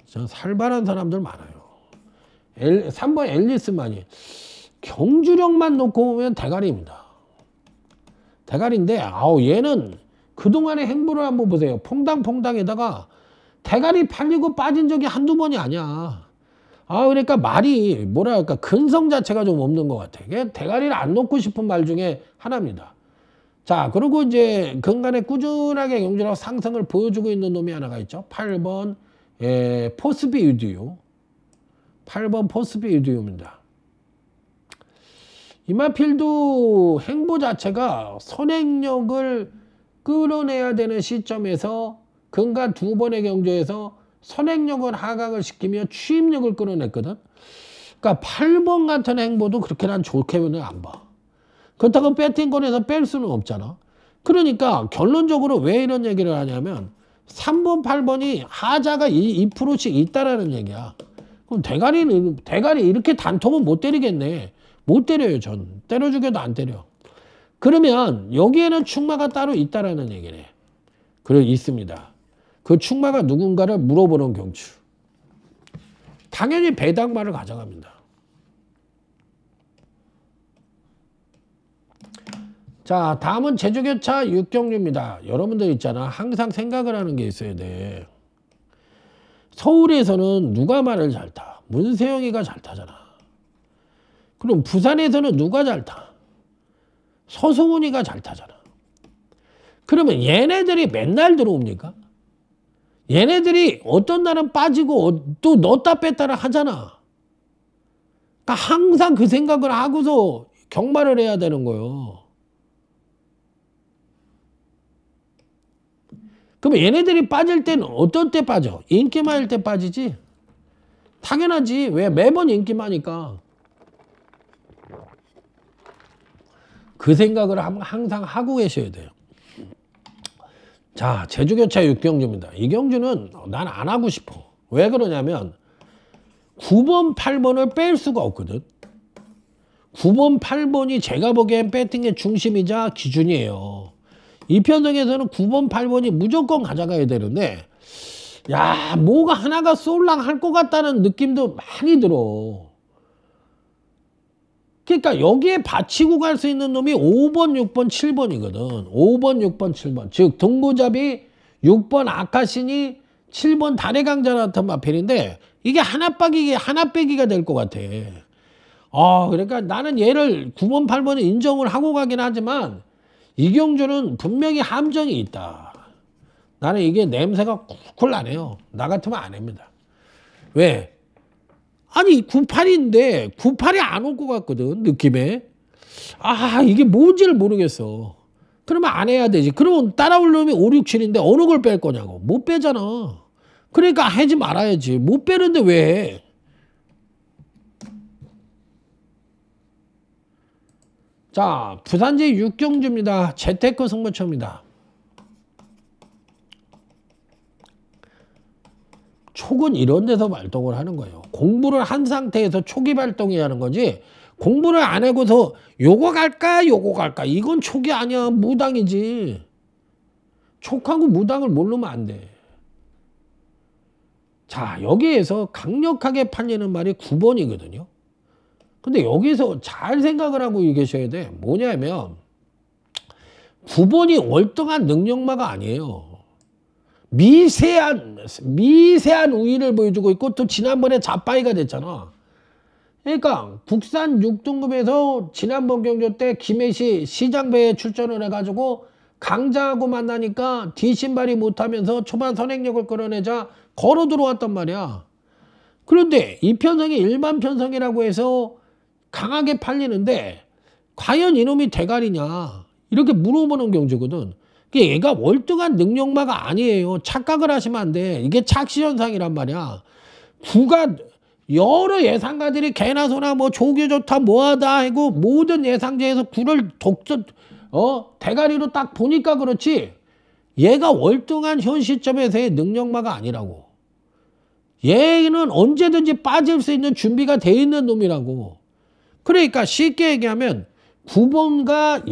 진짜 살벌한 사람들 많아요. 3번 앨리스만이 경주력만 놓고 보면 대가리입니다. 대가리인데 얘는 그동안의 행보를 한번 보세요. 퐁당퐁당에다가 대가리 팔리고 빠진 적이 한두 번이 아니야. 그러니까 말이 뭐랄까 근성 자체가 좀 없는 것 같아. 대가리를 안 놓고 싶은 말 중에 하나입니다. 자, 그리고 이제 근간에 꾸준하게 경주력 상승을 보여주고 있는 놈이 하나가 있죠. 8번 포스비 유디오. 8번 포스비 유디오입니다. 이마필도 행보 자체가 선행력을 끌어내야 되는 시점에서 근간 2번의 경주에서 선행력을 하강을 시키며 추임력을 끌어냈거든. 그러니까 8번 같은 행보도 그렇게 난 좋게는 안 봐. 그렇다고 배팅권에서 뺄 수는 없잖아. 그러니까 결론적으로 왜 이런 얘기를 하냐면 3번, 8번이 하자가 2%씩 있다라는 얘기야. 그럼 대가리 이렇게 단통은 못 때리겠네. 못 때려요, 전. 때려주겨도 안 때려. 그러면 여기에는 축마가 따로 있다라는 얘기네. 그래, 있습니다. 그 축마가 누군가를 물어보는 경주. 당연히 배당마를 가져갑니다. 자, 다음은 제주교차 6경주입니다. 여러분들 있잖아. 항상 생각을 하는 게 있어야 돼. 서울에서는 누가 말을 잘 타? 문세영이가 잘 타잖아. 그럼 부산에서는 누가 잘 타? 서승훈이가 잘 타잖아. 그러면 얘네들이 맨날 들어옵니까? 얘네들이 어떤 날은 빠지고 또 넣었다 뺐다를 하잖아. 그러니까 항상 그 생각을 하고서 경마를 해야 되는 거예요. 그럼 얘네들이 빠질 때는 어떤 때 빠져? 인기만일 때 빠지지? 당연하지. 왜? 매번 인기만이니까. 그 생각을 항상 하고 계셔야 돼요. 자, 제주교차 6경주입니다. 이 경주는 난 안 하고 싶어. 왜 그러냐면 9번, 8번을 뺄 수가 없거든. 9번, 8번이 제가 보기엔 배팅의 중심이자 기준이에요. 이 편성에서는 9번, 8번이 무조건 가져가야 되는데 야, 뭐가 하나가 쏠랑할 것 같다는 느낌도 많이 들어. 그러니까 여기에 받치고 갈 수 있는 놈이 5번, 6번, 7번이거든. 5번, 6번, 7번. 즉 등고잡이 6번 아카신이 7번 달의 강자 같은 마필인데 이게 하나 빼기가 될 것 같아. 그러니까 나는 얘를 9번, 8번을 인정을 하고 가긴 하지만 이경주는 분명히 함정이 있다. 나는 이게 냄새가 쿨쿨 나네요. 나 같으면 안 합니다. 왜? 아니 98인데 98이 안 올 것 같거든 느낌에. 이게 뭔지를 모르겠어. 그러면 안 해야 되지. 그러면 따라올 놈이 5, 6, 7인데 어느 걸 뺄 거냐고. 못 빼잖아. 그러니까 하지 말아야지. 못 빼는데 왜 해? 자, 부산제 육경주입니다. 재테크 승부처입니다. 촉은 이런 데서 발동을 하는 거예요. 공부를 한 상태에서 촉이 발동이 하는 거지. 공부를 안 하고서 요거 갈까 요거 갈까 이건 촉이 아니야. 무당이지. 촉하고 무당을 모르면 안 돼. 자, 여기에서 강력하게 팔리는 말이 9번이거든요. 근데 여기서 잘 생각을 하고 계셔야 돼. 뭐냐면 9번이 월등한 능력마가 아니에요. 미세한 우위를 보여주고 있고 또 지난번에 자빠이가 됐잖아. 그러니까 국산 6등급에서 지난번 경주 때 김해시 시장배에 출전을 해가지고 강자하고 만나니까 뒷신발이 못하면서 초반 선행력을 끌어내자 걸어 들어왔단 말이야. 그런데 이 편성이 일반 편성이라고 해서 강하게 팔리는데 과연 이놈이 대가리냐 이렇게 물어보는 경주거든. 얘가 월등한 능력마가 아니에요. 착각을 하시면 안 돼. 이게 착시현상이란 말이야. 구가 여러 예상가들이 개나 소나 뭐 조교 좋다 뭐하다 하고 모든 예상제에서 구를 대가리로 딱 보니까 그렇지 얘가 월등한 현 시점에서의 능력마가 아니라고. 얘는 언제든지 빠질 수 있는 준비가 돼 있는 놈이라고. 그러니까 쉽게 얘기하면 9번과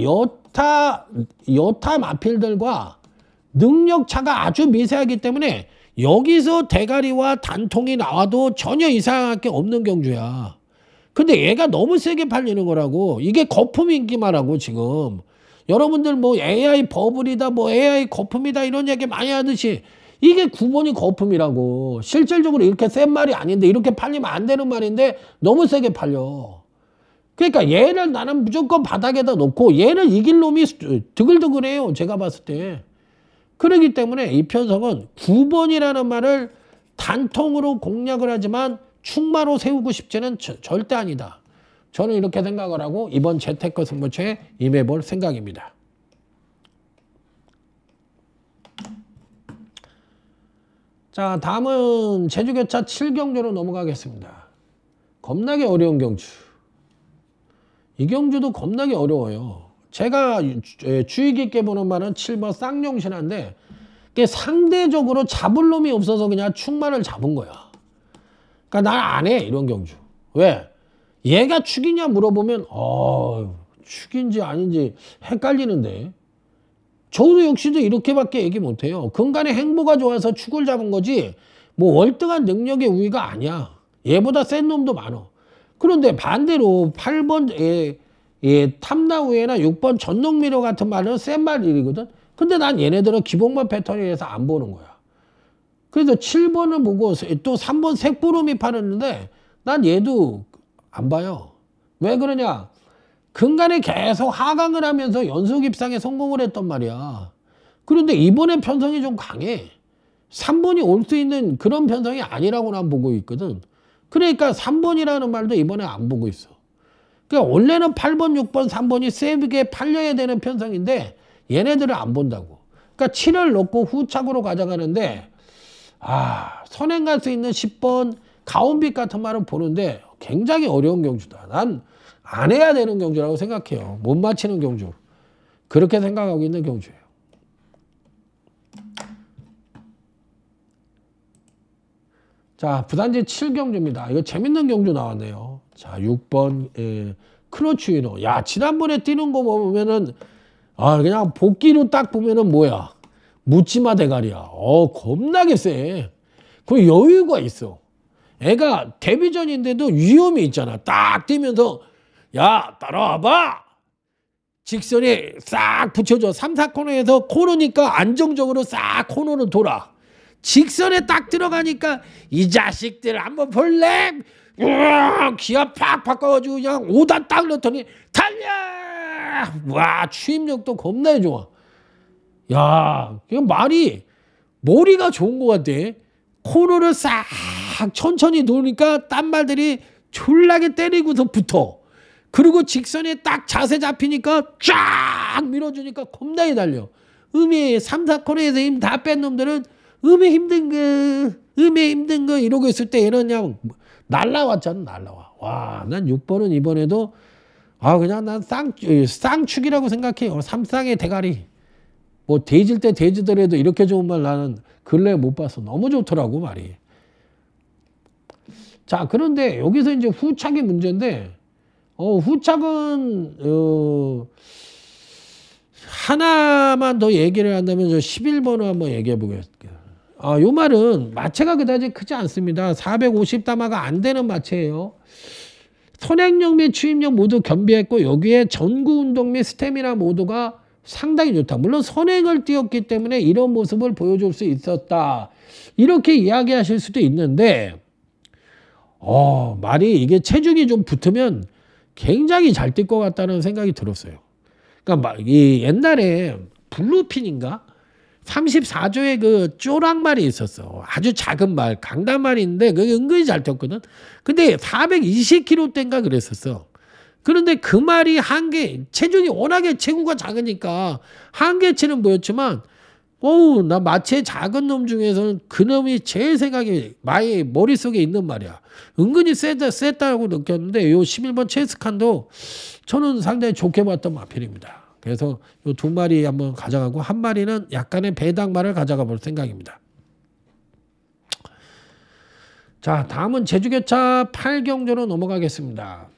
여타 마필들과 능력 차가 아주 미세하기 때문에 여기서 대가리와 단통이 나와도 전혀 이상할 게 없는 경주야. 근데 얘가 너무 세게 팔리는 거라고. 이게 거품 인기마라고 지금. 여러분들 뭐 AI 버블이다 뭐 AI 거품이다 이런 얘기 많이 하듯이 이게 9번이 거품이라고. 실질적으로 이렇게 센 말이 아닌데 이렇게 팔리면 안 되는 말인데 너무 세게 팔려. 그러니까 얘를 나는 무조건 바닥에다 놓고 얘를 이길 놈이 드글드글해요. 제가 봤을 때. 그렇기 때문에 이 편성은 9번이라는 말을 단통으로 공략을 하지만 충마로 세우고 싶지는 절대 아니다. 저는 이렇게 생각을 하고 이번 재테크 승부처에 임해볼 생각입니다. 자, 다음은 제주교차 7경주로 넘어가겠습니다. 겁나게 어려운 경주. 이 경주도 겁나게 어려워요. 제가 주의 깊게 보는 말은 7번 쌍용신한데 상대적으로 잡을 놈이 없어서 그냥 축만을 잡은 거야. 그러니까 난 안 해 이런 경주. 왜? 얘가 축이냐 물어보면 축인지 아닌지 헷갈리는데 저도 역시도 이렇게밖에 얘기 못해요. 근간의 행보가 좋아서 축을 잡은 거지 뭐 월등한 능력의 우위가 아니야. 얘보다 센 놈도 많아. 그런데 반대로 8번 탐나우에나 6번 전농미로 같은 말은 센 말이거든. 근데 난 얘네들은 기본만 패턴이라서 안 보는 거야. 그래서 7번을 보고 또 3번 색보름이 팔았는데 난 얘도 안 봐요. 왜 그러냐? 근간에 계속 하강을 하면서 연속 입상에 성공을 했단 말이야. 그런데 이번에 편성이 좀 강해. 3번이 올 수 있는 그런 편성이 아니라고 난 보고 있거든. 그러니까 3번이라는 말도 이번에 안 보고 있어. 그러니까 원래는 8번, 6번, 3번이 세게 팔려야 되는 편성인데 얘네들을 안 본다고. 그러니까 7을 넣고 후착으로 가져가는데 선행 갈 수 있는 10번 가온빛 같은 말은 보는데 굉장히 어려운 경주다. 난 안 해야 되는 경주라고 생각해요. 못 맞히는 경주. 그렇게 생각하고 있는 경주예요. 자, 부산제 7경주입니다. 이거 재밌는 경주 나왔네요. 자, 6번 크로추이노. 야, 지난번에 뛰는 거 보면은 그냥 복귀로 딱 보면은 뭐야? 묻지마 대가리야. 겁나게 세. 그 여유가 있어. 애가 데뷔전인데도 위험이 있잖아. 딱 뛰면서 야, 따라와봐. 직선에 싹 붙여줘. 3, 4코너에서 코너니까 안정적으로 싹 코너는 돌아. 직선에 딱 들어가니까 이 자식들 한번 볼래? 기아 팍 바꿔가지고 그냥 5단 딱 넣더니 달려! 와, 추임력도 겁나 좋아. 야, 그냥 머리가 좋은 것 같아. 코너를 싹 천천히 도니까 딴 말들이 졸라게 때리고서 붙어. 그리고 직선에 딱 자세 잡히니까 쫙 밀어주니까 겁나게 달려. 3, 4코너에서 힘 다 뺀 놈들은 음에 힘든 거 이러고 있을 때 얘는 그냥 날라왔잖아. 날라와. 와, 난 6번은 이번에도 그냥 난 쌍축이라고 생각해요. 삼쌍의 대가리. 뭐 대질 때 대지더라도 이렇게 좋은 말 나는 근래에 못 봤어. 너무 좋더라고 말이. 자, 그런데 여기서 이제 후착이 문제인데 후착은 하나만 더 얘기를 한다면 저 11번을 한번 얘기해 보겠습니다. 요 말은 마체가 그다지 크지 않습니다. 450다마가 안 되는 마체예요. 선행력 및 추임력 모두 겸비했고 여기에 전구 운동 및 스태미나 모두가 상당히 좋다. 물론 선행을 뛰었기 때문에 이런 모습을 보여줄 수 있었다. 이렇게 이야기하실 수도 있는데 말이 이게 체중이 좀 붙으면 굉장히 잘 뛸 것 같다는 생각이 들었어요. 그러니까 이 옛날에 블루핀인가 34조의 그 쪼락말이 있었어. 아주 작은 말, 강단말이 있는데 그게 은근히 잘 뛰었거든. 근데 420kg대인가 그랬었어. 그런데 그 말이 체중이 워낙에 체구가 작으니까 한계치는 보였지만 나 마체 작은 놈 중에서는 그 놈이 제일 생각이 마의 머릿속에 있는 말이야. 은근히 셌다고 느꼈는데 요 11번 체스칸도 저는 상당히 좋게 봤던 마필입니다. 그래서 요 두 마리 한번 가져가고 한 마리는 약간의 배당말을 가져가 볼 생각입니다. 자, 다음은 제주교차 8경조로 넘어가겠습니다.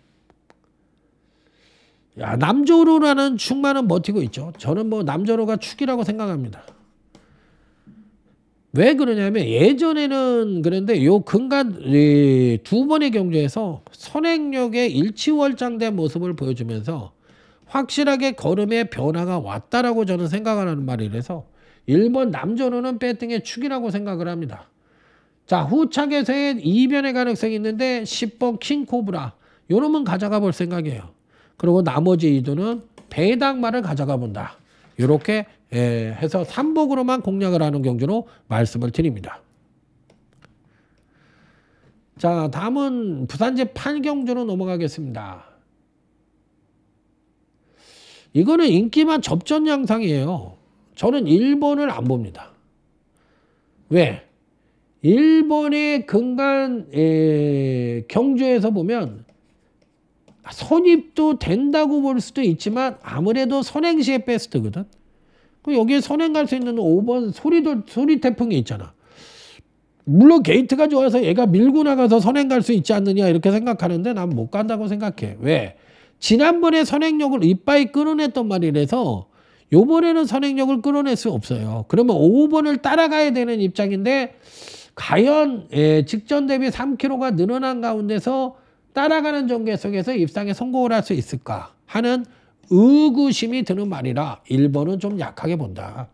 야, 남조로라는 축만은 버티고 있죠. 저는 뭐 남조로가 축이라고 생각합니다. 왜 그러냐면 예전에는 그런데 요 근간 두 번의 경주에서 선행력의 일치월장된 모습을 보여주면서 확실하게 걸음의 변화가 왔다라고 저는 생각하는 말이라서 1번 남조로는 배팅의 축이라고 생각을 합니다. 자, 후착에서의 이변의 가능성이 있는데 10번 킹코브라 요놈은 가져가 볼 생각이에요. 그리고 나머지 2도는 배당말을 가져가 본다. 이렇게 해서 3복으로만 공략을 하는 경주로 말씀을 드립니다. 자, 다음은 부산제 8경주로 넘어가겠습니다. 이거는 인기만 접전 양상이에요. 저는 1번을 안 봅니다. 왜? 1번의 근간 경주에서 보면 선입도 된다고 볼 수도 있지만 아무래도 선행시의 베스트거든. 여기에 선행 갈 수 있는 5번 소리 태풍이 있잖아. 물론 게이트가 좋아서 얘가 밀고 나가서 선행 갈 수 있지 않느냐 이렇게 생각하는데 난 못 간다고 생각해. 왜? 지난번에 선행력을 이빠이 끌어냈던 말이라서 요번에는 선행력을 끌어낼 수 없어요. 그러면 5번을 따라가야 되는 입장인데 과연 직전 대비 3kg가 늘어난 가운데서 따라가는 전개 속에서 입상에 성공을 할 수 있을까 하는 의구심이 드는 말이라 1번은 좀 약하게 본다.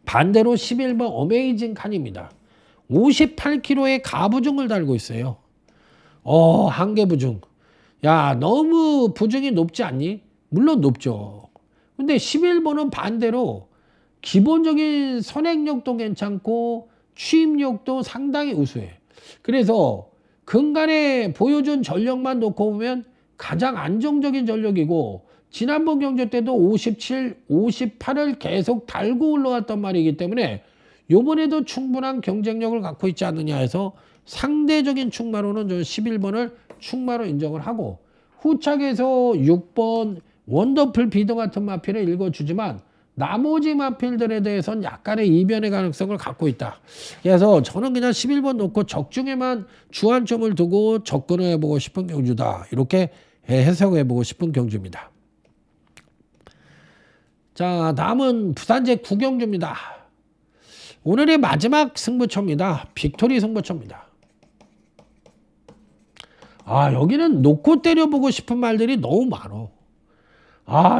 반대로 11번 어메이징 칸입니다. 58kg의 가부중을 달고 있어요. 한계부중. 야, 너무 부중이 높지 않니? 물론 높죠. 근데 11번은 반대로 기본적인 선행력도 괜찮고 추임력도 상당히 우수해. 그래서 근간에 보여준 전력만 놓고 보면 가장 안정적인 전력이고 지난번 경주 때도 57, 58을 계속 달고 올라왔단 말이기 때문에 요번에도 충분한 경쟁력을 갖고 있지 않느냐 해서 상대적인 축마로는 저 11번을 축마로 인정을 하고 후착에서 6번 원더풀 비더 같은 마필을 읽어주지만 나머지 마필들에 대해서는 약간의 이변의 가능성을 갖고 있다. 그래서 저는 그냥 11번 놓고 적중에만 주안점을 두고 접근을 해보고 싶은 경주다. 이렇게 해석해보고 싶은 경주입니다. 자, 다음은 부산제 9경주입니다. 오늘의 마지막 승부처입니다. 빅토리 승부처입니다. 여기는 놓고 때려보고 싶은 말들이 너무 많어.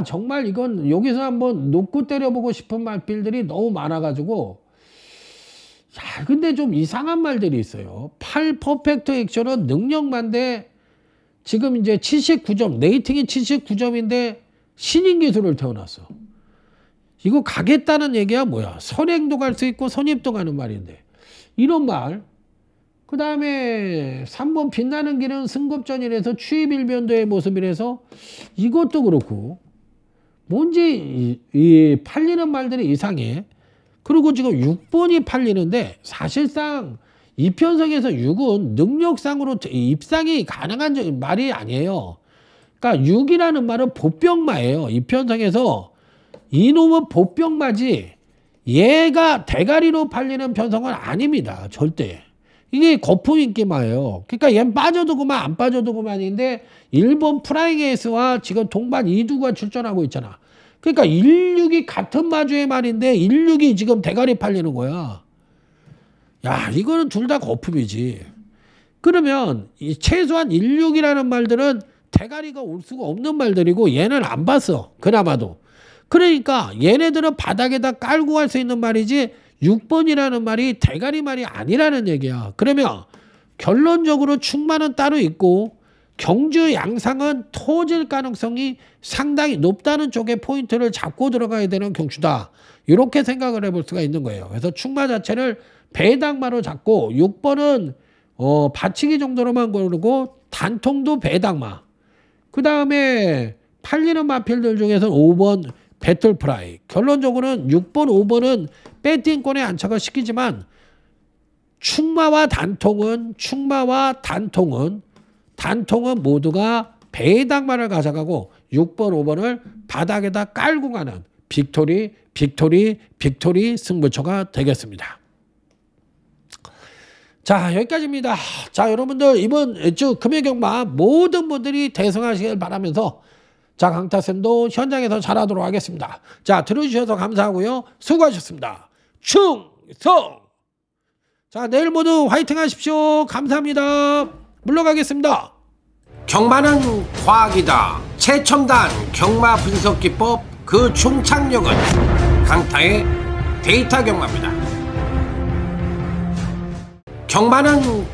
정말 이건 여기서 한번 놓고 때려보고 싶은 말필들이 너무 많아가지고 야, 근데 좀 이상한 말들이 있어요. 8 퍼펙트 액션은 능력만데 지금 이제 79점, 레이팅이 79점인데 신인 기술을 태어났어. 이거 가겠다는 얘기야 뭐야? 선행도 갈 수 있고 선입도 가는 말인데. 이런 말. 그 다음에 3번 빛나는 길은 승급전이라서 취입 일변도의 모습이라서 이것도 그렇고 뭔지 이 팔리는 말들이 이상해. 그리고 지금 6번이 팔리는데 사실상 이편성에서 6은 능력상으로 입상이 가능한 말이 아니에요. 그러니까 6이라는 말은 보병마예요. 이편성에서 이놈은 보병마지 얘가 대가리로 팔리는 편성은 아닙니다. 절대. 이게 거품 인기마예요. 그러니까 얘는 빠져도 그만 안 빠져도 그만인데 일본 프라이게이스와 지금 동반 이두가 출전하고 있잖아. 그러니까 16이 같은 마주의 말인데 16이 지금 대가리 팔리는 거야. 야, 이거는 둘 다 거품이지. 그러면 이 최소한 16이라는 말들은 대가리가 올 수가 없는 말들이고 얘는 안 봤어. 그나마도. 그러니까 얘네들은 바닥에다 깔고 갈 수 있는 말이지 6번이라는 말이 대가리 말이 아니라는 얘기야. 그러면 결론적으로 충만은 따로 있고 경주 양상은 터질 가능성이 상당히 높다는 쪽에 포인트를 잡고 들어가야 되는 경주다. 이렇게 생각을 해볼 수가 있는 거예요. 그래서 충마 자체를 배당마로 잡고 6번은 받치기 정도로만 고르고 단통도 배당마. 그 다음에 팔리는 마필들 중에서 5번 배틀프라이. 결론적으로는 6번, 5번은 배팅권에 안착을 시키지만 충마와 단통은 모두가 배당마를 가져가고 6번, 5번을 바닥에다 깔고 가는 빅토리 승부처가 되겠습니다. 자, 여기까지입니다. 자, 여러분들 이번 주 금요경마 모든 분들이 대성하시길 바라면서 자, 강타쌤도 현장에서 잘하도록 하겠습니다. 자, 들어주셔서 감사하고요. 수고하셨습니다. 충성! 자, 내일 모두 화이팅 하십시오. 감사합니다. 물러가겠습니다. 경마는 과학이다. 최첨단 경마 분석 기법 그 총착력은 강타의 데이터 경마입니다. 경마는